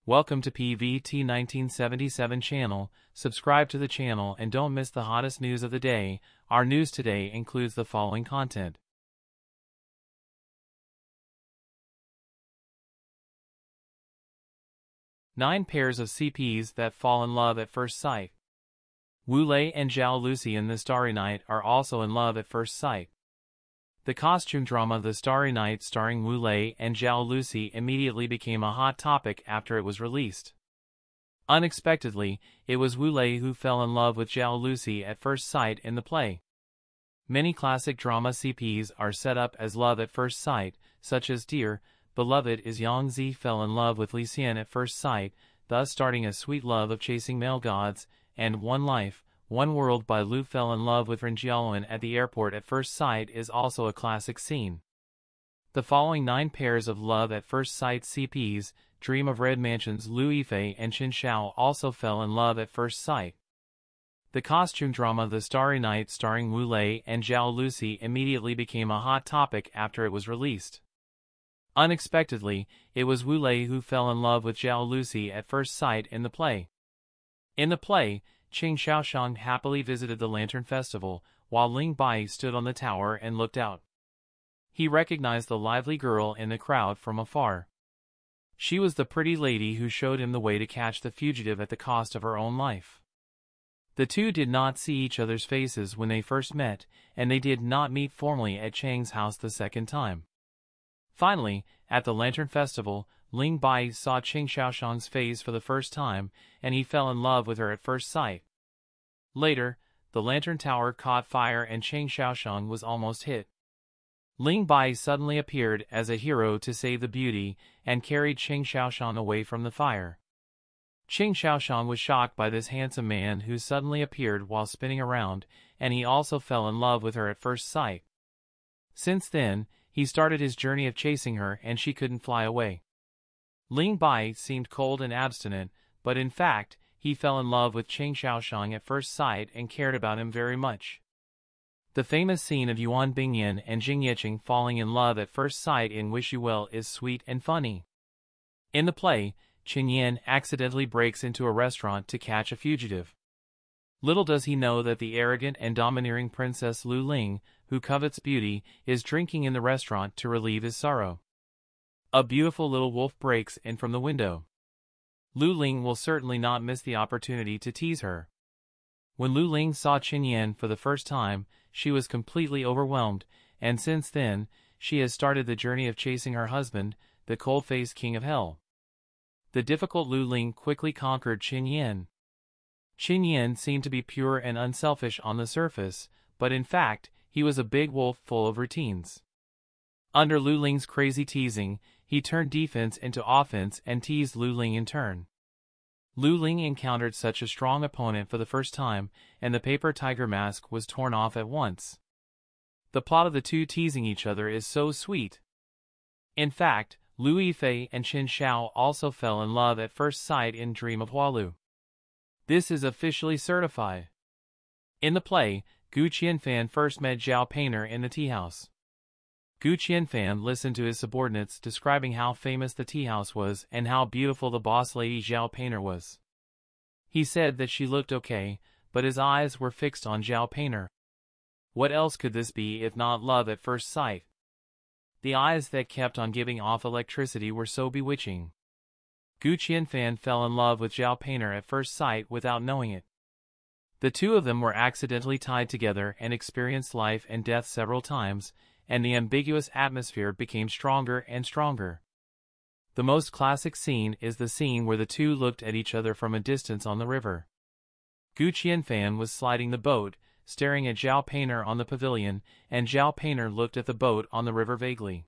Welcome to PVT 1977 channel. Subscribe to the channel and don't miss the hottest news of the day. Our news today includes the following content. Nine pairs of CPs that fall in love at first sight. Lei and Zhao Lusi in The Starry Night are also in love at first sight. The costume drama The Starry Night starring Lei and Zhao Lusi immediately became a hot topic after it was released. Unexpectedly, it was Lei who fell in love with Zhao Lusi at first sight in the play. Many classic drama CPs are set up as love at first sight, such as Dear Beloved is Yang Zi fell in love with Li Xian at first sight, thus starting a sweet love of chasing male gods, and One Life, One World by Lu fell in love with Ren Jiaoluan at the airport at first sight is also a classic scene. The following 9 pairs of love at first sight CPs, Dream of Red Mansion's Lu Yifei and Qin Shao also fell in love at first sight. The costume drama The Starry Night starring Lei and Zhao Lusi immediately became a hot topic after it was released. Unexpectedly, it was Lei who fell in love with Zhao Lusi at first sight in the play. In the play, Qing Shaoshang happily visited the Lantern Festival, while Ling Bai stood on the tower and looked out. He recognized the lively girl in the crowd from afar. She was the pretty lady who showed him the way to catch the fugitive at the cost of her own life. The two did not see each other's faces when they first met, and they did not meet formally at Chang's house the second time. Finally, at the Lantern Festival, Ling Bai saw Qing Shaoshang's face for the first time, and he fell in love with her at first sight. Later, the Lantern Tower caught fire and Qing Shaoshang was almost hit. Ling Bai suddenly appeared as a hero to save the beauty, and carried Qing Shaoshang away from the fire. Qing Shaoshang was shocked by this handsome man who suddenly appeared while spinning around, and he also fell in love with her at first sight. Since then, he started his journey of chasing her and she couldn't fly away. Ling Bai seemed cold and abstinent, but in fact, he fell in love with Qing Shaoshang at first sight and cared about him very much. The famous scene of Yuan Bingyan and Jing Yeqing falling in love at first sight in Wish You Well is sweet and funny. In the play, Qin Yan accidentally breaks into a restaurant to catch a fugitive. Little does he know that the arrogant and domineering Princess Lu Ling, who covets beauty, is drinking in the restaurant to relieve his sorrow. A beautiful little wolf breaks in from the window. Lu Ling will certainly not miss the opportunity to tease her. When Lu Ling saw Qin Yan for the first time, she was completely overwhelmed, and since then, she has started the journey of chasing her husband, the cold-faced king of hell. The difficult Lu Ling quickly conquered Qin Yan. Qin Yan seemed to be pure and unselfish on the surface, but in fact, he was a big wolf full of routines. Under Lu Ling's crazy teasing, he turned defense into offense and teased Lu Ling in turn. Lu Ling encountered such a strong opponent for the first time, and the paper tiger mask was torn off at once. The plot of the two teasing each other is so sweet. In fact, Lu Yifei and Qin Shao also fell in love at first sight in Dream of Hualu. This is officially certified. In the play, Gu Qianfan first met Zhao Painter in the tea house. Gu Qianfan listened to his subordinates describing how famous the tea house was and how beautiful the boss lady Zhao Painter was. He said that she looked okay, but his eyes were fixed on Zhao Painter. What else could this be if not love at first sight? The eyes that kept on giving off electricity were so bewitching. Gu Qianfan fell in love with Zhao Painter at first sight without knowing it. The two of them were accidentally tied together and experienced life and death several times, and the ambiguous atmosphere became stronger and stronger. The most classic scene is the scene where the two looked at each other from a distance on the river. Gu Qianfan was sliding the boat, staring at Zhao Painter on the pavilion, and Zhao Painter looked at the boat on the river vaguely.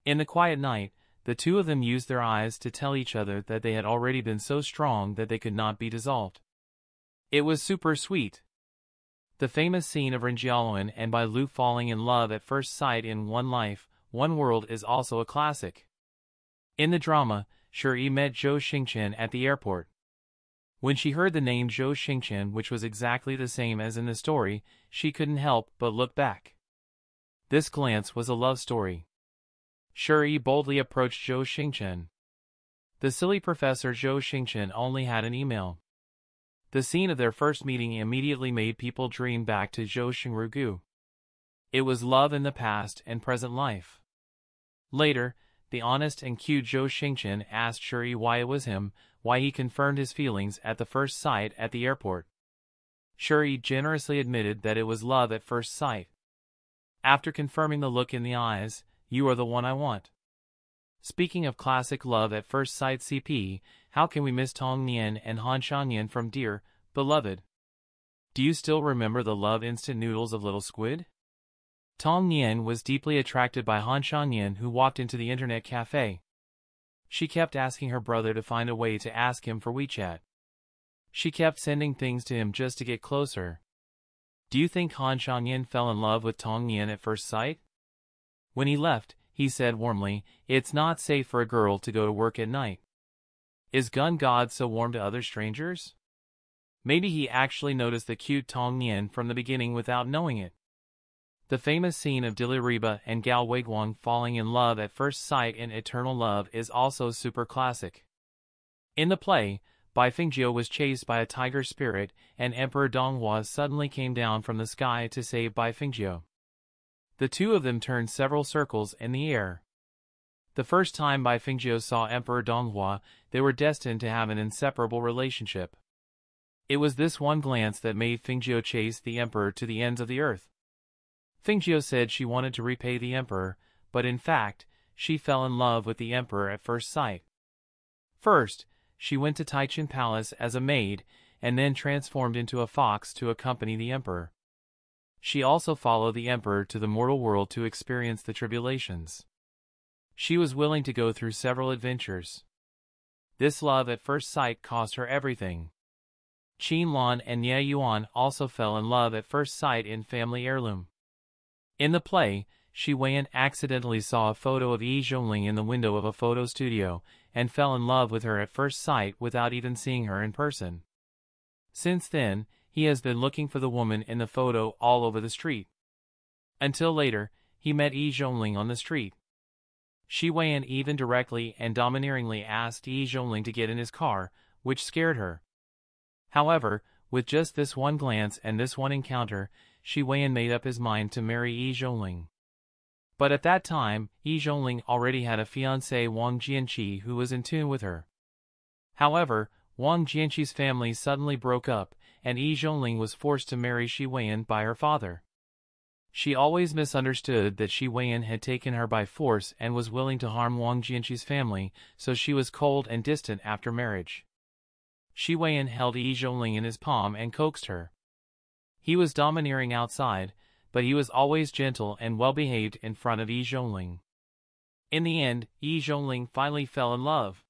In the quiet night, the two of them used their eyes to tell each other that they had already been so strong that they could not be dissolved. It was super sweet. The famous scene of Ren Jiaoluan and Bai Lu falling in love at first sight in One Life, One World is also a classic. In the drama, Shi met Zhou Xingchen at the airport. When she heard the name Zhou Xingchen, which was exactly the same as in the story, she couldn't help but look back. This glance was a love story. Shi boldly approached Zhou Xingchen. The silly Professor Zhou Xingchen only had an email. The scene of their first meeting immediately made people dream back to Zhou Xingrugu. It was love in the past and present life. Later, the honest and cute Zhou Xingchen asked Shuri why it was him, why he confirmed his feelings at the first sight at the airport. Shuri generously admitted that it was love at first sight. After confirming the look in the eyes, "You are the one I want." Speaking of classic love at first sight CP, how can we miss Tong Nian and Han Shanyan from Dear, Beloved? Do you still remember the love instant noodles of Little Squid? Tong Nian was deeply attracted by Han Shanyan, who walked into the internet cafe. She kept asking her brother to find a way to ask him for WeChat. She kept sending things to him just to get closer. Do you think Han Shanyan fell in love with Tong Nian at first sight? When he left, he said warmly, "It's not safe for a girl to go to work at night." Is Gun God so warm to other strangers? Maybe he actually noticed the cute Tong Nian from the beginning without knowing it. The famous scene of Diliriba and Gao Weiguang falling in love at first sight in Eternal Love is also super classic. In the play, Bai Fengjiu was chased by a tiger spirit, and Emperor Donghua suddenly came down from the sky to save Bai Fengjiu. The two of them turned several circles in the air. The first time Bai Fengjiu saw Emperor Donghua, they were destined to have an inseparable relationship. It was this one glance that made Fengjiu chase the emperor to the ends of the earth. Fengjiu said she wanted to repay the emperor, but in fact, she fell in love with the emperor at first sight. First, she went to Taichin Palace as a maid, and then transformed into a fox to accompany the emperor. She also followed the emperor to the mortal world to experience the tribulations. She was willing to go through several adventures. This love at first sight cost her everything. Qin Lan and Ye Yuan also fell in love at first sight in Family Heirloom. In the play, Shi Weian accidentally saw a photo of Yi Zhongling in the window of a photo studio, and fell in love with her at first sight without even seeing her in person. Since then, he has been looking for the woman in the photo all over the street. Until later, he met Yi Zhongling on the street. Shi Weian even directly and domineeringly asked Yi Zhongling to get in his car, which scared her. However, with just this one glance and this one encounter, Shi Weian made up his mind to marry Yi Zhongling. But at that time, Yi Zhongling already had a fiancé, Wang Jianqi, who was in tune with her. However, Wang Jianqi's family suddenly broke up, and Yi Zhongling was forced to marry Shi Weian by her father. She always misunderstood that Shi Weian had taken her by force and was willing to harm Wang Jianqi's family, so she was cold and distant after marriage. Shi Weian held Yi Zhongling in his palm and coaxed her. He was domineering outside, but he was always gentle and well-behaved in front of Yi Zhongling. In the end, Yi Zhongling finally fell in love.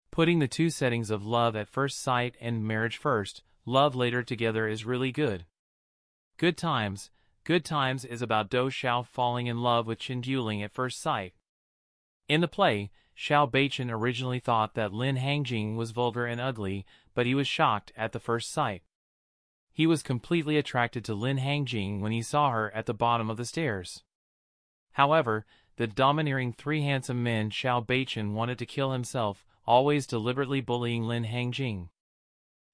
Putting the two settings of love at first sight and marriage first, love later together is really good. Good Times is about Dou Xiao falling in love with Chen Duling at first sight. In the play, Xiao Beichen originally thought that Lin Hangjing was vulgar and ugly, but he was shocked at the first sight. He was completely attracted to Lin Hangjing when he saw her at the bottom of the stairs. However, the domineering three handsome men Xiao Beichen wanted to kill himself, always deliberately bullying Lin Hangjing.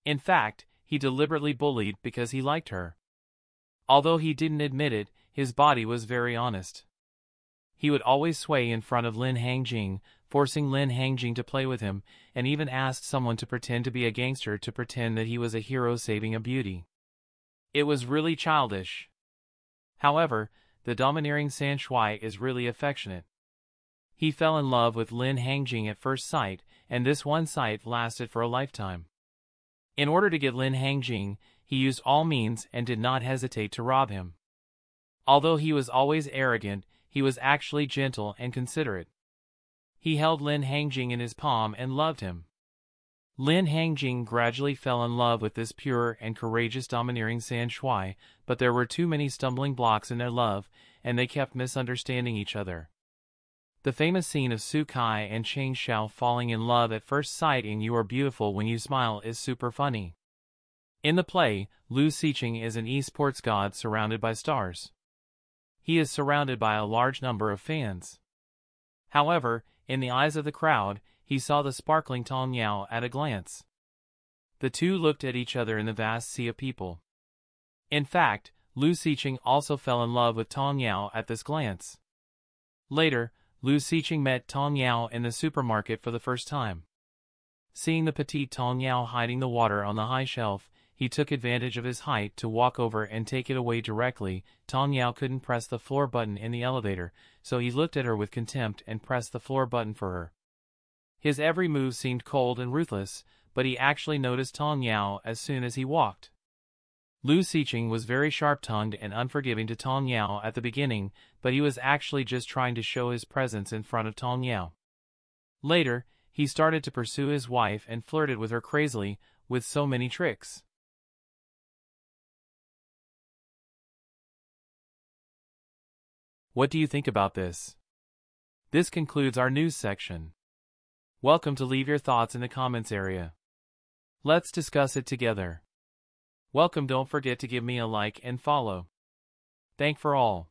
In fact, he deliberately bullied because he liked her. Although he didn't admit it, his body was very honest. He would always sway in front of Lin Hangjing, forcing Lin Hangjing to play with him, and even asked someone to pretend to be a gangster to pretend that he was a hero saving a beauty. It was really childish. However, the domineering San Shui is really affectionate. He fell in love with Lin Hangjing at first sight, and this one sight lasted for a lifetime. In order to get Lin Hangjing, he used all means and did not hesitate to rob him. Although he was always arrogant, he was actually gentle and considerate. He held Lin Hangjing in his palm and loved him. Lin Hangjing gradually fell in love with this pure and courageous domineering San Shui, but there were too many stumbling blocks in their love, and they kept misunderstanding each other. The famous scene of Su Kai and Chang Xiao falling in love at first sight in You Are Beautiful When You Smile is super funny. In the play, Lu Siqing is an esports god surrounded by stars. He is surrounded by a large number of fans. However, in the eyes of the crowd, he saw the sparkling Tong Yao at a glance. The two looked at each other in the vast sea of people. In fact, Lu Siqing also fell in love with Tong Yao at this glance. Later, Lu Siqing met Tong Yao in the supermarket for the first time. Seeing the petite Tong Yao hiding the water on the high shelf, he took advantage of his height to walk over and take it away directly. Tong Yao couldn't press the floor button in the elevator, so he looked at her with contempt and pressed the floor button for her. His every move seemed cold and ruthless, but he actually noticed Tong Yao as soon as he walked. Lu Siqing was very sharp-tongued and unforgiving to Tong Yao at the beginning, but he was actually just trying to show his presence in front of Tong Yao. Later, he started to pursue his wife and flirted with her crazily, with so many tricks. What do you think about this? This concludes our news section. Welcome to leave your thoughts in the comments area. Let's discuss it together. Welcome, don't forget to give me a like and follow. Thank for all.